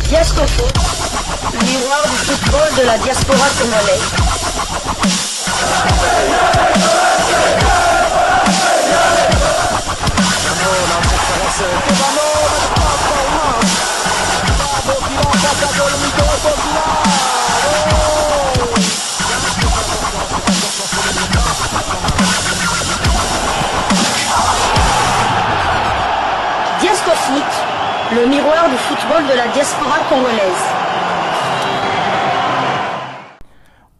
Diasco Foot, le miroir du football de la diaspora congolaise. Diasco Foot, le miroir du football de la diaspora congolaise.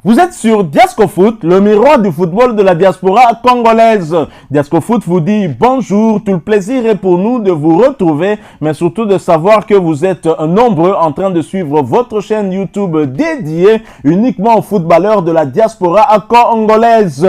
Vous êtes sur Diasco Foot, le miroir du football de la diaspora congolaise. Diasco Foot vous dit bonjour, tout le plaisir est pour nous de vous retrouver, mais surtout de savoir que vous êtes nombreux en train de suivre votre chaîne YouTube dédiée uniquement aux footballeurs de la diaspora congolaise.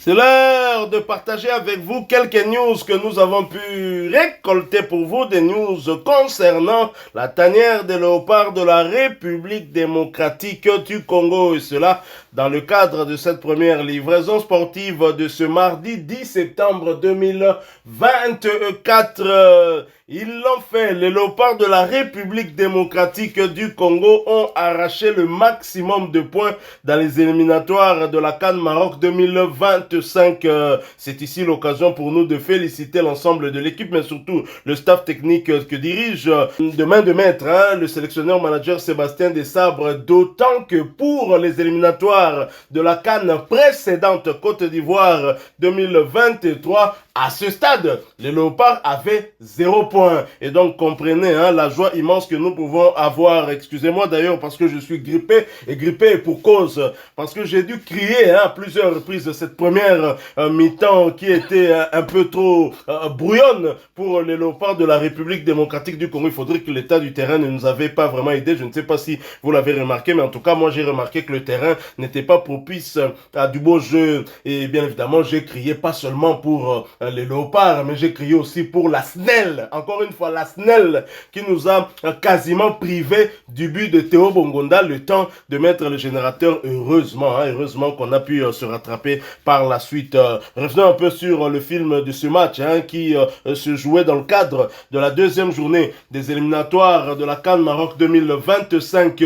C'est l'heure de partager avec vous quelques news que nous avons pu récolter pour vous, des news concernant la tanière des léopards de la République démocratique du Congo, et cela dans le cadre de cette première livraison sportive de ce mardi 10 septembre 2024. Ils l'ont fait, les léopards de la République démocratique du Congo ont arraché le maximum de points dans les éliminatoires de la CAN Maroc 2025. C'est ici l'occasion pour nous de féliciter l'ensemble de l'équipe, mais surtout le staff technique que dirige de main de maître le sélectionneur manager Sébastien Desabre, d'autant que pour les éliminatoires de la CAN précédente Côte d'Ivoire 2023, à ce stade, les léopards avaient 0 point. Et donc, comprenez la joie immense que nous pouvons avoir. Excusez-moi d'ailleurs parce que je suis grippé, et grippé pour cause. Parce que j'ai dû crier à plusieurs reprises cette première mi-temps qui était un peu trop brouillonne pour les léopards de la République démocratique du Congo. Il faudrait que l'état du terrain ne nous avait pas vraiment aidé. Je ne sais pas si vous l'avez remarqué, mais en tout cas, moi j'ai remarqué que le terrain n'était pas propice à du beau jeu. Et bien évidemment, j'ai crié pas seulement pour les léopards, mais j'ai crié aussi pour la SNEL. Encore une fois, la SNEL qui nous a quasiment privé du but de Théo Bongonda, le temps de mettre le générateur. Heureusement, heureusement qu'on a pu se rattraper par la suite. Revenons un peu sur le film de ce match qui se jouait dans le cadre de la deuxième journée des éliminatoires de la CAN Maroc 2025.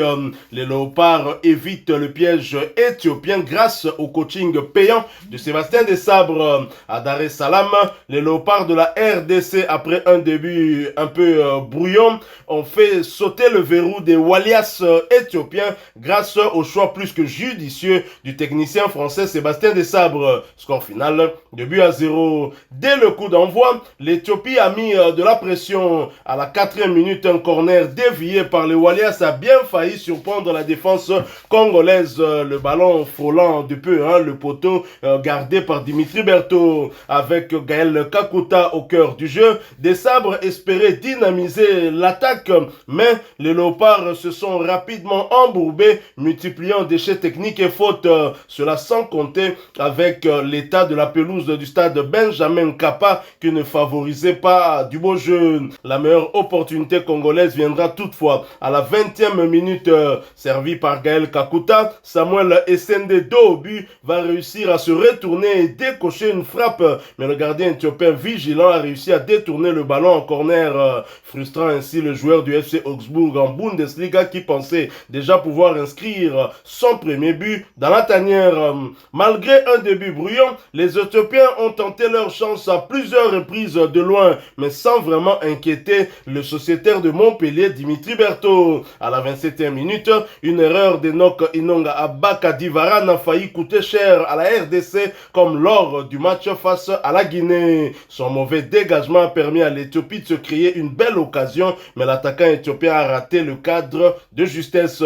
Les léopards évitent le piège éthiopien grâce au coaching payant de Sébastien Desabre à Dar es Salaam. Les léopards de la RDC, après un début un peu brouillon, ont fait sauter le verrou des Walias éthiopiens grâce au choix plus que judicieux du technicien français Sébastien Desabre. Score final, 2-0. Dès le coup d'envoi, l'Éthiopie a mis de la pression à la 4e minute. Un corner dévié par les Walias a bien failli surprendre la défense congolaise. Le ballon frôlant de peu le poteau gardé par Dimitri Berthaud avec Gaël Kakuta au cœur du jeu. Desabre espérait dynamiser l'attaque, mais les léopards se sont rapidement embourbés, multipliant déchets techniques et fautes. Cela sans compter avec l'état de la pelouse du stade Benjamin Kappa qui ne favorisait pas du beau jeu. La meilleure opportunité congolaise viendra toutefois à la 20e minute, servi par Gaël Kakuta. Samuel Essende dos au but va réussir à se retourner et décocher une frappe, mais le gardien éthiopien vigilant a réussi à détourner le ballon en corner, frustrant ainsi le joueur du FC Augsbourg en Bundesliga qui pensait déjà pouvoir inscrire son premier but dans la tanière. Malgré un début brouillon, les Éthiopiens ont tenté leur chance à plusieurs reprises de loin, mais sans vraiment inquiéter le sociétaire de Montpellier Dimitri Berthaud. À la 27e minute, une erreur d'Enoch Inonga Abaka Divara n'a failli coûter cher à la RDC comme lors du match face à la Guinée. Son mauvais dégagement a permis à l'Éthiopie de se créer une belle occasion, mais l'attaquant éthiopien a raté le cadre de justesse.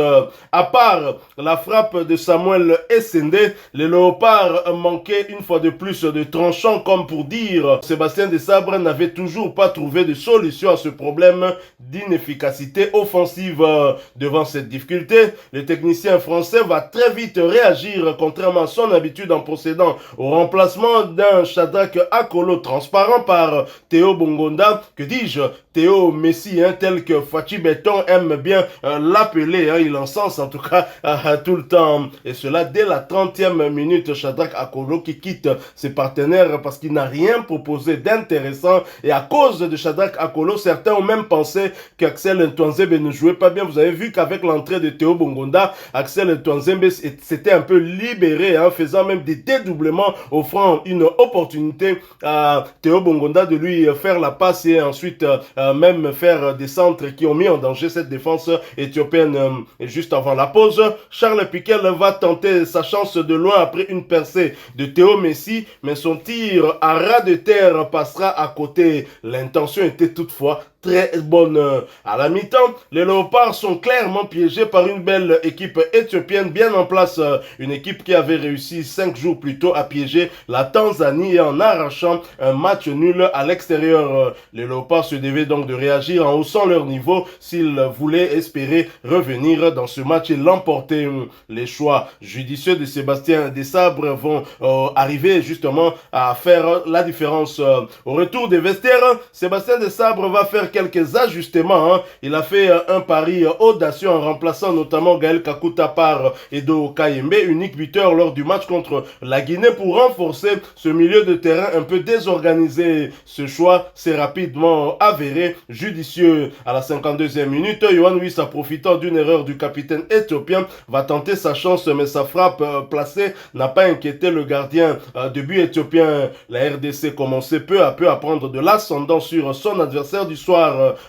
À part la frappe de Samuel Essende, les léopards manquaient une fois de plus de tranchant, comme pour dire Sébastien Desabre n'avait toujours pas trouvé de solution à ce problème d'inefficacité offensive. Devant cette difficulté, le technicien français va très vite réagir, contrairement à son habitude en procédant au remplacement d'un Shadrach Akolo, transparent par Théo Bongonda, que dis-je, Théo Messi, tel que Fachi Beton aime bien l'appeler, il encense en tout cas tout le temps, et cela dès la 30e minute. Shadrack Akolo qui quitte ses partenaires parce qu'il n'a rien proposé d'intéressant, et à cause de Shadrack Akolo, certains ont même pensé qu'Axel Ntwanzebe ne jouait pas bien. Vous avez vu qu'avec l'entrée de Théo Bongonda, Axel Ntwanzebe s'était un peu libéré, faisant même des dédoublements, offrant une opportunité à Théo Bongonda de lui faire la passe et ensuite même faire des centres qui ont mis en danger cette défense éthiopienne. Juste avant la pause, Charles Piquel va tenter sa chance de loin après une percée de Théo Messi, mais son tir à ras de terre passera à côté. L'intention était toutefois très bonne. À la mi-temps, les Léopards sont clairement piégés par une belle équipe éthiopienne bien en place. Une équipe qui avait réussi 5 jours plus tôt à piéger la Tanzanie en arrachant un match nul à l'extérieur. Les Léopards se devaient donc de réagir en haussant leur niveau s'ils voulaient espérer revenir dans ce match et l'emporter. Les choix judicieux de Sébastien Desabre vont arriver justement à faire la différence. Au retour des vestiaires, Sébastien Desabre va faire quelques ajustements. Il a fait un pari audacieux en remplaçant notamment Gaël Kakuta par Edo Kayembe, unique buteur lors du match contre la Guinée, pour renforcer ce milieu de terrain un peu désorganisé. Ce choix s'est rapidement avéré judicieux. À la 52e minute, Yohan Wissa, profitant d'une erreur du capitaine éthiopien, va tenter sa chance, mais sa frappe placée n'a pas inquiété le gardien de but éthiopien. La RDC commençait peu à peu à prendre de l'ascendant sur son adversaire du soir,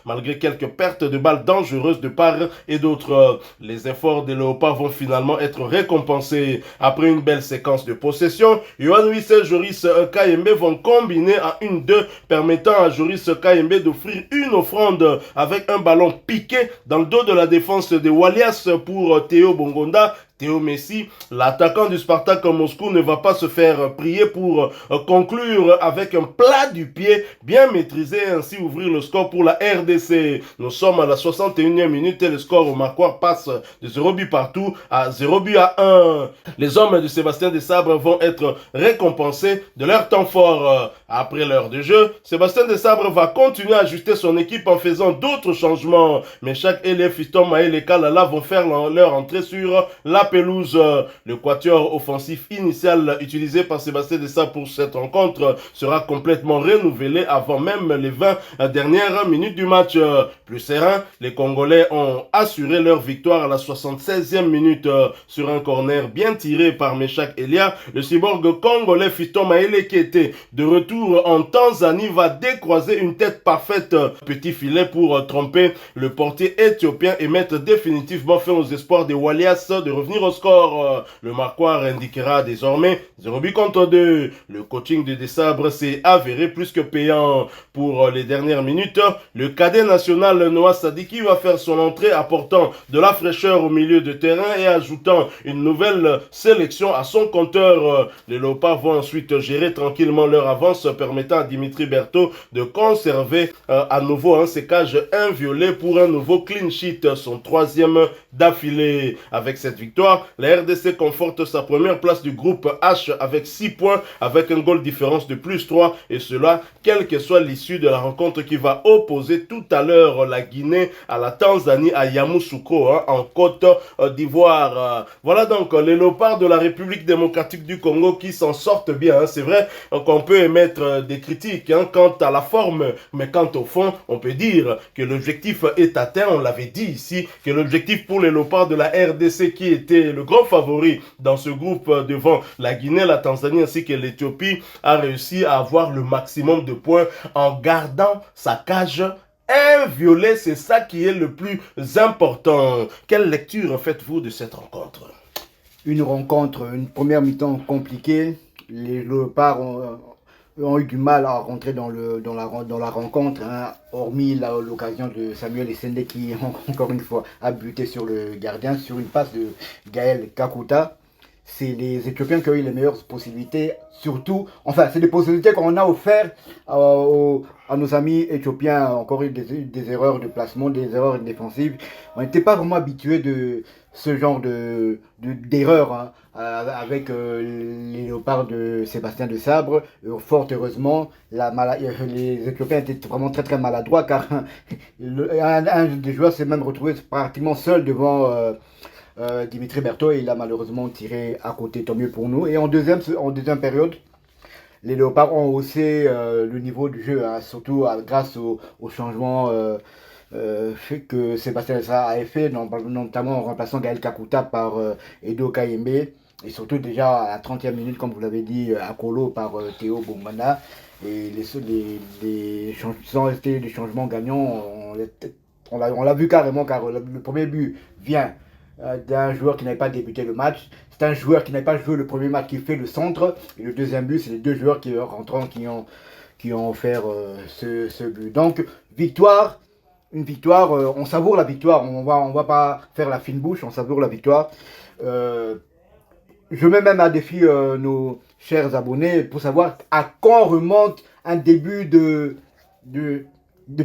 malgré quelques pertes de balles dangereuses de part et d'autre. Les efforts des Léopards vont finalement être récompensés. Après une belle séquence de possession, Yohan Wissa et Joris Kayembe vont combiner à 1-2, permettant à Joris Kayembe d'offrir une offrande avec un ballon piqué dans le dos de la défense de Walias pour Théo Bongonda. Théo Messi, l'attaquant du Spartak Moscou, ne va pas se faire prier pour conclure avec un plat du pied bien maîtrisé, ainsi ouvrir le score pour la RDC. Nous sommes à la 61e minute et le score au marquoir passe de 0 but partout à 0 but à 1. Les hommes de Sébastien Desabre vont être récompensés de leur temps fort. Après l'heure de jeu, Sébastien Desabre va continuer à ajuster son équipe en faisant d'autres changements. Mais chaque élève, Fiston Maël et Kalala vont faire leur entrée sur la pelouse. Le quatuor offensif initial utilisé par Sébastien Desabre pour cette rencontre sera complètement renouvelé avant même les 20 dernières minutes du match. Plus serein, les Congolais ont assuré leur victoire à la 76e minute sur un corner bien tiré par Meshak Elia. Le cyborg congolais Fiston Maël, qui était de retour en Tanzanie, va décroiser une tête parfaite. Petit filet pour tromper le portier éthiopien et mettre définitivement fin aux espoirs des Walias de revenir au score. Le marquoir indiquera désormais 0 but contre 2. Le coaching de Desabre s'est avéré plus que payant. Pour les dernières minutes, le cadet national Noah Sadiki va faire son entrée, apportant de la fraîcheur au milieu de terrain et ajoutant une nouvelle sélection à son compteur. Les Léopards vont ensuite gérer tranquillement leur avance, permettant à Dimitri Berthaud de conserver à nouveau ses cages inviolées pour un nouveau clean sheet, son 3e d'affilée. Avec cette victoire, la RDC conforte sa première place du groupe H avec 6 points, avec un goal différence de plus 3, et cela quelle que soit l'issue de la rencontre qui va opposer tout à l'heure la Guinée à la Tanzanie à Yamoussoukro en Côte d'Ivoire. Voilà donc les Léopards de la République démocratique du Congo qui s'en sortent bien. C'est vrai qu'on peut émettre des critiques quant à la forme, mais quant au fond, on peut dire que l'objectif est atteint. On l'avait dit ici, que l'objectif pour les Léopards de la RDC, qui était le grand favori dans ce groupe devant la Guinée, la Tanzanie ainsi que l'Éthiopie, a réussi à avoir le maximum de points en gardant sa cage inviolée. C'est ça qui est le plus important. Quelle lecture faites-vous de cette rencontre? Une rencontre, une première mi-temps compliquée. Les Léopards ont eu du mal à rentrer dans la rencontre, hormis l'occasion de Samuel Essende qui, encore une fois, a buté sur le gardien, sur une passe de Gaël Kakuta. c'est les Éthiopiens qui ont eu les meilleures possibilités, surtout, enfin, c'est des possibilités qu'on a offertes à nos amis éthiopiens, encore eu des erreurs de placement, des erreurs défensives. On n'était pas vraiment habitué de ce genre d'erreurs hein, avec les léopards de Sébastien de Sabre. Fort heureusement, les Éthiopiens étaient vraiment très très maladroits car un des joueurs s'est même retrouvé pratiquement seul devant Dimitri Berthaud et il a malheureusement tiré à côté, tant mieux pour nous. Et en deuxième période, les Léopards ont haussé le niveau du jeu, hein, surtout grâce au changement que Sébastien Dessa a fait, notamment en remplaçant Gaël Kakuta par Edo Kayembe. Et surtout déjà à la 30e minute, comme vous l'avez dit, à Kolo par Théo Boumana. Et les changements gagnants, on l'a vu carrément car le premier but vient d'un joueur qui n'avait pas débuté le match. C'est un joueur qui n'avait pas joué le premier match qui fait le centre. Et le deuxième but, c'est les deux joueurs qui rentrant qui ont offert ce but. Donc, une victoire, on savoure la victoire. On va pas faire la fine bouche, on savoure la victoire. Je mets même à défi nos chers abonnés pour savoir à quand remonte un début de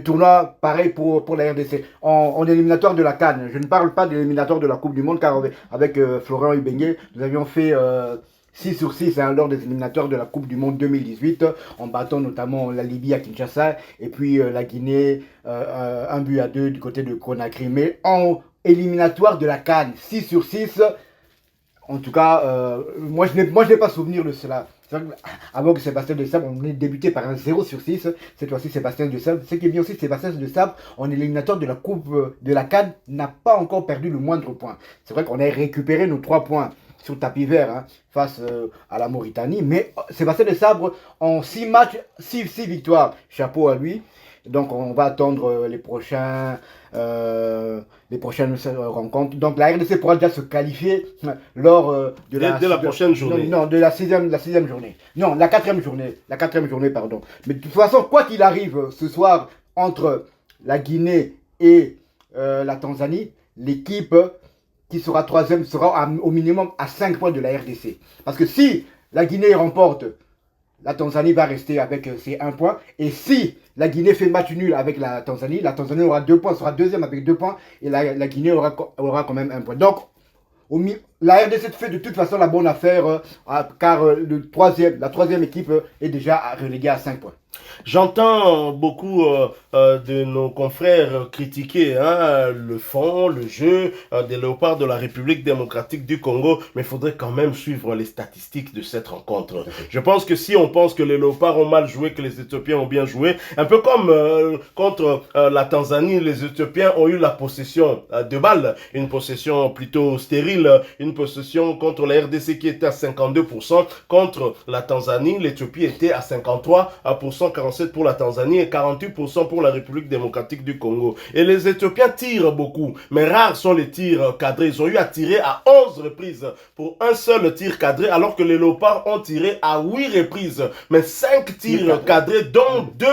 tournoi pareil pour la RDC en éliminatoire de la CAN. Je ne parle pas de l'éliminatoire de la Coupe du Monde car avec Florent Ibengue, nous avions fait 6 sur 6 hein, lors des éliminatoires de la Coupe du Monde 2018 en battant notamment la Libye à Kinshasa et puis la Guinée 1-2 du côté de Conakry. Mais en éliminatoire de la CAN 6 sur 6, en tout cas, moi je n'ai pas souvenir de cela. Avant que Sébastien de Sabre, on est débuté par un 0 sur 6. Cette fois-ci, Sébastien de Sabre. Ce qui est bien aussi, Sébastien de Sabre, en éliminatoire de la Coupe de la CAN, n'a pas encore perdu le moindre point. C'est vrai qu'on a récupéré nos 3 points sur tapis vert hein, face à la Mauritanie. Mais Sébastien de Sabre, en 6 matchs, 6 victoires. Chapeau à lui. Donc on va attendre les prochaines rencontres. Donc la RDC pourra déjà se qualifier lors de la prochaine journée. Non, de la sixième journée. Non, la quatrième journée, pardon. Mais de toute façon, quoi qu'il arrive ce soir entre la Guinée et la Tanzanie, l'équipe qui sera troisième sera au minimum à 5 points de la RDC. Parce que si la Guinée remporte, la Tanzanie va rester avec ses 1 point. Et si la Guinée fait match nul avec la Tanzanie aura 2 points, sera deuxième avec 2 points. Et la Guinée aura quand même 1 point. Donc, la RDC fait de toute façon la bonne affaire, car la troisième équipe est déjà reléguée à 5 points. J'entends beaucoup de nos confrères critiquer hein, le fond, le jeu des Léopards de la République démocratique du Congo, mais il faudrait quand même suivre les statistiques de cette rencontre. Je pense que si on pense que les Léopards ont mal joué, que les Éthiopiens ont bien joué, un peu comme contre la Tanzanie, les Éthiopiens ont eu la possession de balles, une possession plutôt stérile, une possession contre la RDC qui était à 52%, contre la Tanzanie, l'Éthiopie était à 53%, 47% pour la Tanzanie et 48% pour la République démocratique du Congo. Et les Éthiopiens tirent beaucoup, mais rares sont les tirs cadrés. Ils ont eu à tirer à 11 reprises pour un seul tir cadré, alors que les Léopards ont tiré à 8 reprises, mais 5 tirs cadrés, dont 2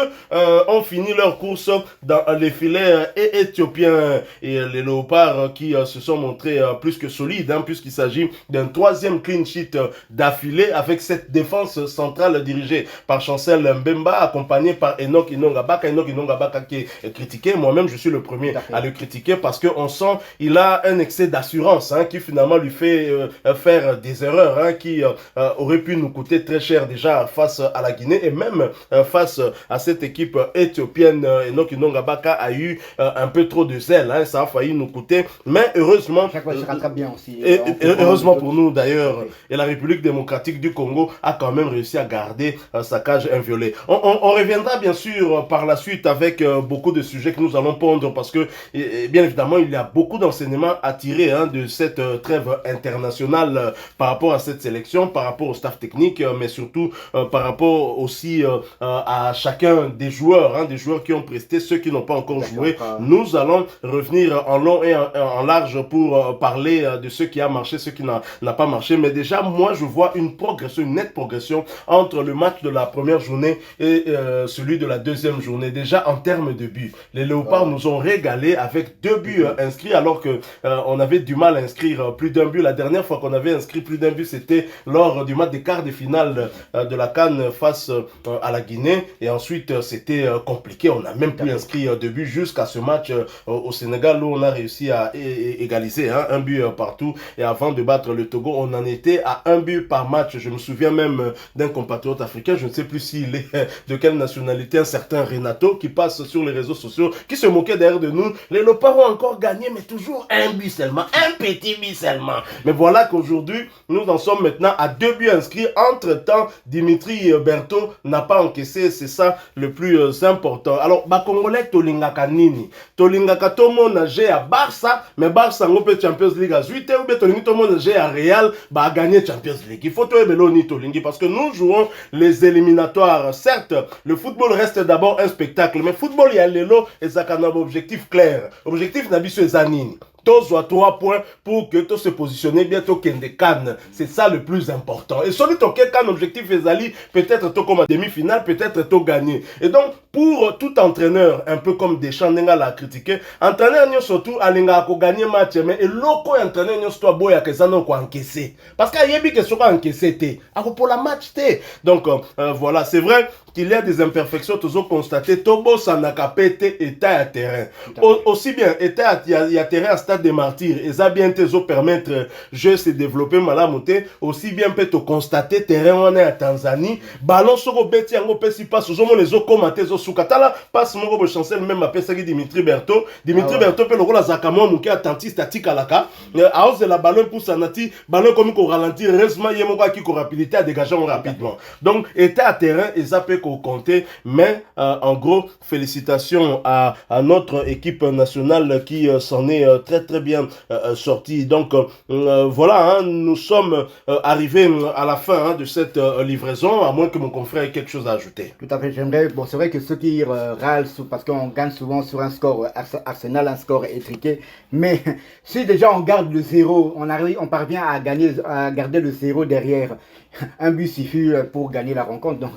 ont fini leur course dans les filets éthiopiens. Et les Léopards qui se sont montrés plus que solides, hein, puisqu'il s'agit d'un 3e clean sheet d'affilée avec cette défense centrale dirigée par Chancel Mbemba, accompagné par Enoch Inongabaka. Enoch Inongabaka qui est critiqué. Moi-même, je suis le premier à le critiquer parce qu'on sent il a un excès d'assurance hein, qui finalement lui fait faire des erreurs hein, qui auraient pu nous coûter très cher déjà face à la Guinée et même face à cette équipe éthiopienne. Enoch Inongabaka a eu un peu trop de zèle. Hein, ça a failli nous coûter. Mais heureusement, chaque fois, il se rattrape bien aussi. Et heureusement pour nous d'ailleurs, et la République démocratique du Congo a quand même réussi à garder sa cage inviolée. On reviendra bien sûr par la suite avec beaucoup de sujets que nous allons pondre parce que bien évidemment il y a beaucoup d'enseignements à tirer hein, de cette trêve internationale par rapport à cette sélection, par rapport au staff technique, mais surtout par rapport aussi à chacun des joueurs, hein, des joueurs qui ont presté, ceux qui n'ont pas encore joué. Nous allons revenir en long et en large pour parler de ce qui a marqué marché, ce qui n'a pas marché. Mais déjà, moi, je vois une progression, une nette progression entre le match de la première journée et celui de la deuxième journée. Déjà, en termes de buts, les Léopards nous ont régalé avec 2 buts inscrits, alors que on avait du mal à inscrire plus d'un but. La dernière fois qu'on avait inscrit plus d'un but, c'était lors du match des quarts de finale de la CAN face à la Guinée. Et ensuite, c'était compliqué. On n'a même plus inscrit de but jusqu'à ce match au Sénégal, où on a réussi à égaliser un but partout. Et avant de battre le Togo, on en était à 1 but par match. Je me souviens même d'un compatriote africain, je ne sais plus s'il est de quelle nationalité, un certain Renato, qui passe sur les réseaux sociaux, qui se moquait derrière de nous. Les Léopards ont encore gagné, mais toujours un but seulement, un petit but seulement. Mais voilà qu'aujourd'hui, nous en sommes maintenant à 2 buts inscrits. Entre-temps, Dimitri Berthaud n'a pas encaissé, c'est ça le plus important. Alors, Congolais, Tolingaka Nini. Tolingaka Tomo nage à Barça, mais Barça n'a pas Champions League à 8 ou bien Tolingi Tomo nage à Real, a gagné Champions League. Il faut tout Beloni Tolingi parce que nous jouons les éliminatoires. Certes, le football reste d'abord un spectacle, mais football, il y a l'élo et ça a un objectif clair. Objectif n'a pas Zanini. Tous soit 3 points pour que tu se positionnes bientôt Kende Cannes. C'est ça le plus important. Et celui qui a un objectif Ezali, peut-être tu comme demi-finale, peut-être tu gagné. Et donc, pour tout entraîneur, un peu comme Deschamps l'a critiqué, entraîneur surtout alinga ko gagner match, mais et loko entraîneur toi boya que ça non ko encaisser. Parce qu'il y a bien que ce qu'on encaissé té, pour la match té. Donc voilà, c'est vrai qu'il y a des imperfections, toujours constatées. Tobo Sanakapete état à terrain. Aussi bien état il y a terrain à stade des martyrs. Et ça bien te permettre jeu se développer malamonté. Aussi bien peut te constater terrain on est à Tanzanie. Ballon sur le bêti en pesi passe aux hommes les eaux commentés au soukatala passe mon robe chancel même à Pesagi Dimitri Berthaud. Dimitri Berthaud peut le rôle à Zakamo mouké attentif statique à la ca. À hausse de la ballon pour Sanati ballon comme qu'on ralentit heureusement il y a mon qui rapidité à dégager rapidement. Donc état à terrain et ça peut qu'on compter. Mais en gros félicitations à notre équipe nationale qui s'en est très bien sortie. Donc voilà, nous sommes arrivés à la fin de cette livraison, à moins que mon confrère ait quelque chose à ajouter. Tout à fait, j'aimerais, bon c'est vrai que ceux qui râlent parce qu'on gagne souvent sur un score Arsenal, un score étriqué, mais si déjà on garde le 0, on parvient à garder le 0 derrière, un but suffit pour gagner la rencontre. Donc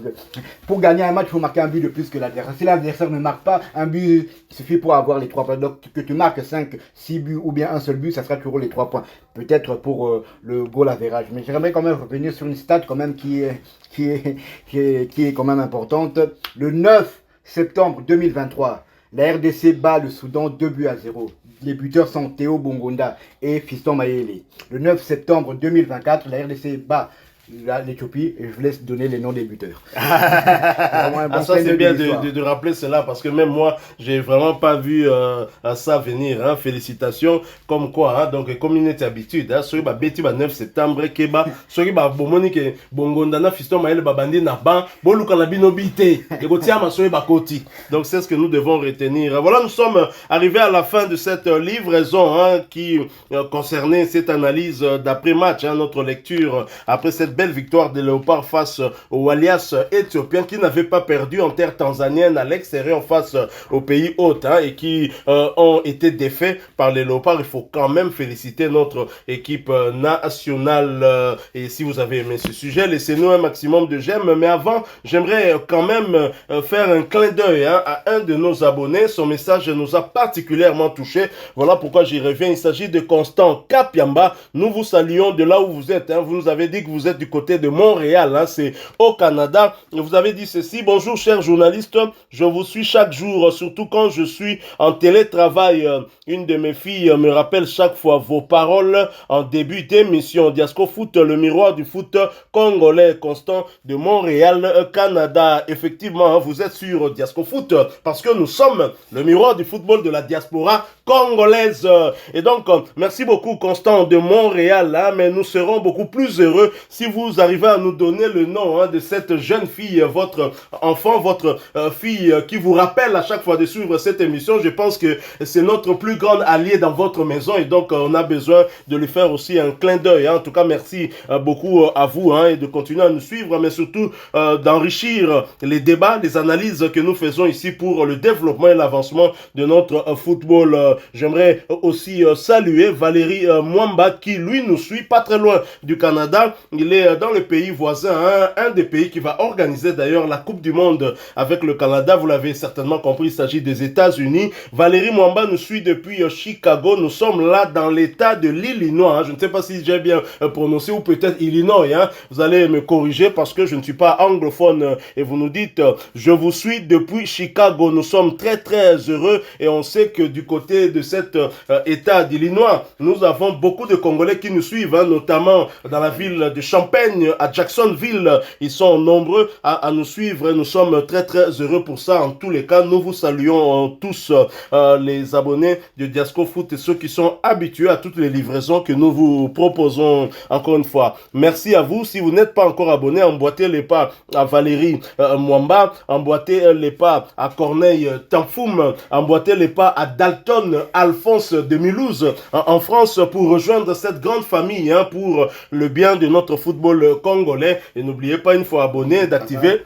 pour gagner un match, il faut marquer un but de plus que l'adversaire. Si l'adversaire ne marque pas, un but suffit pour avoir les 3 points. Donc que tu marques 5, 6 buts ou bien un seul but, ça sera toujours les 3 points. Peut-être pour le goal average. Mais j'aimerais quand même revenir sur une stat quand même qui est quand même importante. Le 9 septembre 2023, la RDC bat le Soudan 2 buts à 0. Les buteurs sont Théo Bongonda et Fiston Mayele. Le 9 septembre 2024, la RDC bat l'Éthiopie et je vous laisse donner les noms des buteurs. Ça c'est bien de rappeler cela parce que même moi j'ai vraiment pas vu ça venir. Hein. Félicitations comme quoi. Hein. Donc comme il était habitude, hein, celui beti 9 septembre keba, celui bomoni ke Bongonda na Fiston Mayele babandi na ban, boluka na bino bité. Et kotia ma celui bakoti. Donc c'est ce que nous devons retenir. Voilà, nous sommes arrivés à la fin de cette livraison hein, qui concernait cette analyse d'après match, hein, notre lecture après cette belle victoire des Léopards face aux Alias éthiopiens qui n'avaient pas perdu en terre tanzanienne à l'extérieur face aux pays hôtes hein, et qui ont été défaits par les Léopards. Il faut quand même féliciter notre équipe nationale. Et si vous avez aimé ce sujet, laissez-nous un maximum de j'aime. Mais avant, j'aimerais quand même faire un clin d'œil hein, à un de nos abonnés. Son message nous a particulièrement touché. Voilà pourquoi j'y reviens. Il s'agit de Constant Kapiamba. Nous vous saluons de là où vous êtes. Hein. Vous nous avez dit que vous êtes du côté de Montréal, hein, c'est au Canada. Vous avez dit ceci: bonjour chers journalistes, je vous suis chaque jour, surtout quand je suis en télétravail. Une de mes filles me rappelle chaque fois vos paroles en début d'émission. Diasco Foot, le miroir du foot congolais. Constant de Montréal, Canada. Effectivement, vous êtes sur Diasco Foot parce que nous sommes le miroir du football de la diaspora congolaise. Et donc, merci beaucoup Constant de Montréal, hein, mais nous serons beaucoup plus heureux si vous arrivez à nous donner le nom de cette jeune fille, votre enfant, votre fille qui vous rappelle à chaque fois de suivre cette émission, je pense que c'est notre plus grande allié dans votre maison et donc on a besoin de lui faire aussi un clin d'œil. En tout cas, merci beaucoup à vous et de continuer à nous suivre, mais surtout d'enrichir les débats, les analyses que nous faisons ici pour le développement et l'avancement de notre football. J'aimerais aussi saluer Valérie Mwamba qui, lui, nous suit pas très loin du Canada. Il est dans le pays voisin, un des pays qui va organiser d'ailleurs la Coupe du Monde avec le Canada. Vous l'avez certainement compris, il s'agit des États-Unis. Valérie Mwamba nous suit depuis Chicago. Nous sommes là dans l'État de l'Illinois. Je ne sais pas si j'ai bien prononcé ou peut-être Illinois. Vous allez me corriger parce que je ne suis pas anglophone et vous nous dites je vous suis depuis Chicago. Nous sommes très très heureux et on sait que du côté de cet État d'Illinois, nous avons beaucoup de Congolais qui nous suivent, notamment dans la ville de Champaign, à Jacksonville. Ils sont nombreux à nous suivre et nous sommes très très heureux pour ça. En tous les cas, nous vous saluons tous les abonnés de Diasco Foot et ceux qui sont habitués à toutes les livraisons que nous vous proposons encore une fois. Merci à vous. Si vous n'êtes pas encore abonné, emboîtez les pas à Valérie Mwamba, emboîtez les pas à Corneille Tanfoum, emboîtez les pas à Dalton Alphonse de Mulhouse en France pour rejoindre cette grande famille pour le bien de notre football congolais. Et n'oubliez pas, une fois abonné, d'activer...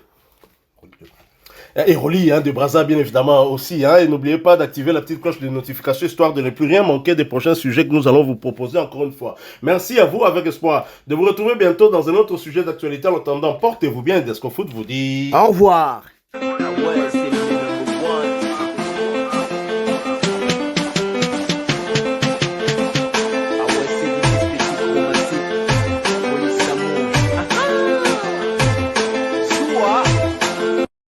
Et Rolly de Brazza bien évidemment aussi. Et n'oubliez pas d'activer la petite cloche de notification histoire de ne plus rien manquer des prochains sujets que nous allons vous proposer encore une fois. Merci à vous avec espoir de vous retrouver bientôt dans un autre sujet d'actualité. En attendant, portez-vous bien. Diasco Foot vous dit... Au revoir.